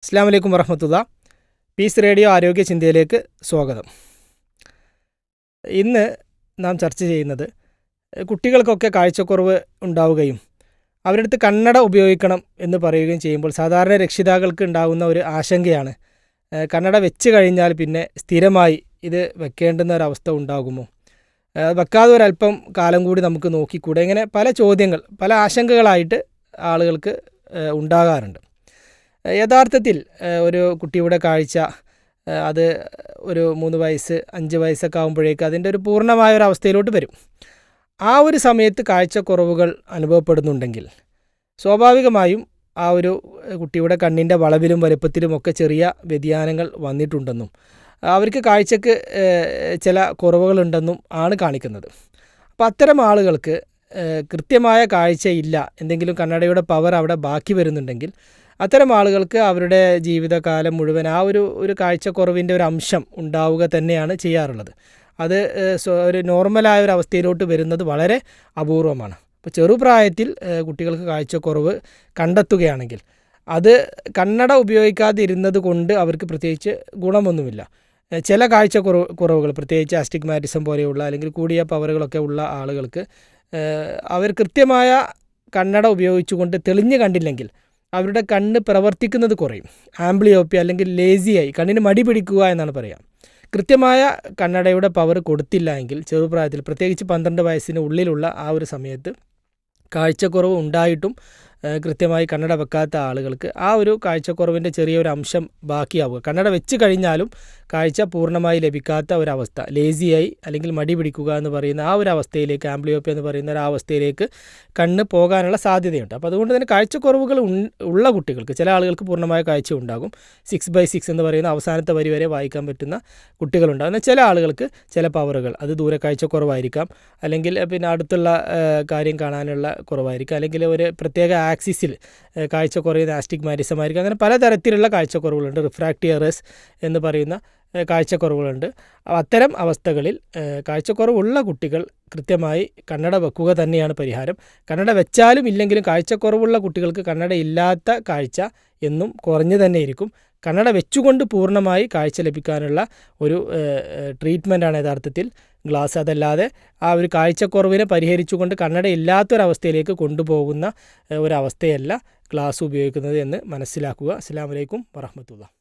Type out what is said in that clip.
അസ്സലാമു അലൈക്കും വറഹ്മത്തുള്ളാ. Piece radio ആരോഗ്യ ചിന്തയിലേക്ക് സ്വാഗതം. ഇന്ന് നാം ചർച്ച ചെയ്യുന്നത് കുട്ടികൾക്കൊക്കെ കാഴ്ചക്കുറവ് ഉണ്ടാവുകയും അവരുടെ അടുത്ത് കണ്ണട ഉപയോഗിക്കണം എന്ന് പറയുകയും ചെയ്യുമ്പോൾ സാധാരണ രക്ഷിതാക്കൾക്ക് ഉണ്ടാകുന്ന ഒരു ആശങ്കയാണ്, കണ്ണട വെച്ച് കഴിഞ്ഞാൽ പിന്നെ സ്ഥിരമായി ഇത് വെക്കേണ്ടുന്ന ഒരവസ്ഥ ഉണ്ടാകുമോ, വെക്കാതെ ഒരല്പം കാലം കൂടി നമുക്ക് നോക്കിക്കൂടെ, ഇങ്ങനെ പല ചോദ്യങ്ങൾ, പല ആശങ്കകളായിട്ട് ആളുകൾക്ക് ഉണ്ടാകാറുണ്ട്. യഥാർത്ഥത്തിൽ ഒരു കുട്ടിയുടെ കാഴ്ച അത് ഒരു 3 വയസ്സ് 5 വയസ്സൊക്കെ ആകുമ്പോഴേക്ക് അതിൻ്റെ ഒരു പൂർണ്ണമായ ഒരു അവസ്ഥയിലോട്ട് വരും. ആ ഒരു സമയത്ത് കാഴ്ചക്കുറവുകൾ അനുഭവപ്പെടുന്നുണ്ടെങ്കിൽ സ്വാഭാവികമായും ആ ഒരു കുട്ടിയുടെ കണ്ണിൻ്റെ വളവിലും വലുപ്പത്തിലുമൊക്കെ ചെറിയ വ്യതിയാനങ്ങൾ വന്നിട്ടുണ്ടെന്നും അവർക്ക് കാഴ്ചക്ക് ചില കുറവുകളുണ്ടെന്നും ആണ് കാണിക്കുന്നത്. അപ്പോൾ അത്തരം ആളുകൾക്ക് കൃത്യമായ കാഴ്ചയില്ല, എന്തെങ്കിലും കണ്ണടയുടെ പവർ അവിടെ ബാക്കി വരുന്നുണ്ടെങ്കിൽ അത്തരം ആളുകൾക്ക് അവരുടെ ജീവിതകാലം മുഴുവൻ ആ ഒരു കാഴ്ചക്കുറവിൻ്റെ ഒരു അംശം ഉണ്ടാവുക തന്നെയാണ് ചെയ്യാറുള്ളത്. അത് ഒരു നോർമലായ ഒരു അവസ്ഥയിലോട്ട് വരുന്നത് വളരെ അപൂർവമാണ്. അപ്പോൾ ചെറുപ്രായത്തിൽ കുട്ടികൾക്ക് കാഴ്ചക്കുറവ് കണ്ടെത്തുകയാണെങ്കിൽ അത് കണ്ണട ഉപയോഗിക്കാതിരുന്നത് കൊണ്ട് അവർക്ക് പ്രത്യേകിച്ച് ഗുണമൊന്നുമില്ല. ചില കാഴ്ചക്കുറവുകൾ, പ്രത്യേകിച്ച് ആസ്റ്റിഗ്മാറ്റിസം പോലെയുള്ള അല്ലെങ്കിൽ കൂടിയ പവറുകളൊക്കെ ഉള്ള ആളുകൾക്ക് അവർ കൃത്യമായ കണ്ണട ഉപയോഗിച്ചുകൊണ്ട് തെളിഞ്ഞ് കണ്ടില്ലെങ്കിൽ അവരുടെ കണ്ണ് പ്രവർത്തിക്കുന്നത് കുറയും. ആംബ്ലിയോപ്പി അല്ലെങ്കിൽ ലേസിയായി കണ്ണിന് മടി പിടിക്കുക എന്നാണ് പറയുക. കൃത്യമായ കണ്ണടയുടെ പവർ കൊടുത്തില്ല എങ്കിൽ ചെറുപ്രായത്തിൽ, പ്രത്യേകിച്ച് 12 വയസ്സിന് ഉള്ളിലുള്ള ആ ഒരു സമയത്ത് കാഴ്ചക്കുറവ് ഉണ്ടായിട്ടും കൃത്യമായി കണ്ണട വെക്കാത്ത ആളുകൾക്ക് ആ ഒരു കാഴ്ചക്കുറവിൻ്റെ ചെറിയൊരു അംശം ബാക്കിയാവുക, കണ്ണട വെച്ച് കഴിഞ്ഞാലും കാഴ്ച പൂർണ്ണമായി ലഭിക്കാത്ത ഒരവസ്ഥ, ലേസിയായി അല്ലെങ്കിൽ മടി പിടിക്കുക എന്ന് പറയുന്ന ആ ഒരു അവസ്ഥയിലേക്ക്, ആംബ്ലിയോപ്പി എന്ന് പറയുന്ന ഒരു അവസ്ഥയിലേക്ക് കണ്ണ് പോകാനുള്ള സാധ്യതയുണ്ട്. അപ്പോൾ അതുകൊണ്ട് തന്നെ കാഴ്ചക്കുറവുകൾ ഉള്ള കുട്ടികൾക്ക്, ചില ആളുകൾക്ക് പൂർണ്ണമായ കാഴ്ച ഉണ്ടാകും, 6/6 എന്ന് പറയുന്ന അവസാനത്തെ വരി വരെ വായിക്കാൻ പറ്റുന്ന കുട്ടികളുണ്ടാകും. എന്നാൽ ചില ആളുകൾക്ക് ചില പവറുകൾ, അത് ദൂരെ കാഴ്ചക്കുറവായിരിക്കാം, അല്ലെങ്കിൽ പിന്നെ അടുത്തുള്ള കാര്യം കാണാനുള്ള കുറവായിരിക്കാം, അല്ലെങ്കിൽ ഒരു പ്രത്യേക ആക്സിസിൽ കാഴ്ച കുറയുന്ന ആസ്റ്റിഗ്മാറ്റിസം ആയിരിക്കും. അങ്ങനെ പലതരത്തിലുള്ള കാഴ്ചക്കുറവുകളുണ്ട്. റിഫ്രാക്റ്റീവ് എറേഴ്സ് എന്ന് പറയുന്ന കാഴ്ചക്കുറവുകളുണ്ട്. അത്തരം അവസ്ഥകളിൽ കാഴ്ചക്കുറവുള്ള കുട്ടികൾ കൃത്യമായി കണ്ണട വെക്കുക തന്നെയാണ് പരിഹാരം. കണ്ണട വെച്ചാലും ഇല്ലെങ്കിലും കാഴ്ചക്കുറവുള്ള കുട്ടികൾക്ക് കണ്ണട ഇല്ലാത്ത കാഴ്ച എന്നും കുറഞ്ഞു തന്നെ ഇരിക്കും. കണ്ണട വെച്ചുകൊണ്ട് പൂർണ്ണമായി കാഴ്ച ലഭിക്കാനുള്ള ഒരു ട്രീറ്റ്മെൻറ്റാണ് യഥാർത്ഥത്തിൽ ഗ്ലാസ്. അതല്ലാതെ ആ ഒരു കാഴ്ചക്കുറവിനെ പരിഹരിച്ചുകൊണ്ട് കണ്ണട ഇല്ലാത്തൊരവസ്ഥയിലേക്ക് കൊണ്ടുപോകുന്ന ഒരവസ്ഥയല്ല ഗ്ലാസ് ഉപയോഗിക്കുന്നത് എന്ന് മനസ്സിലാക്കുക. അസ്സലാമു അലൈക്കും വറഹ്മത്തുള്ളാഹി.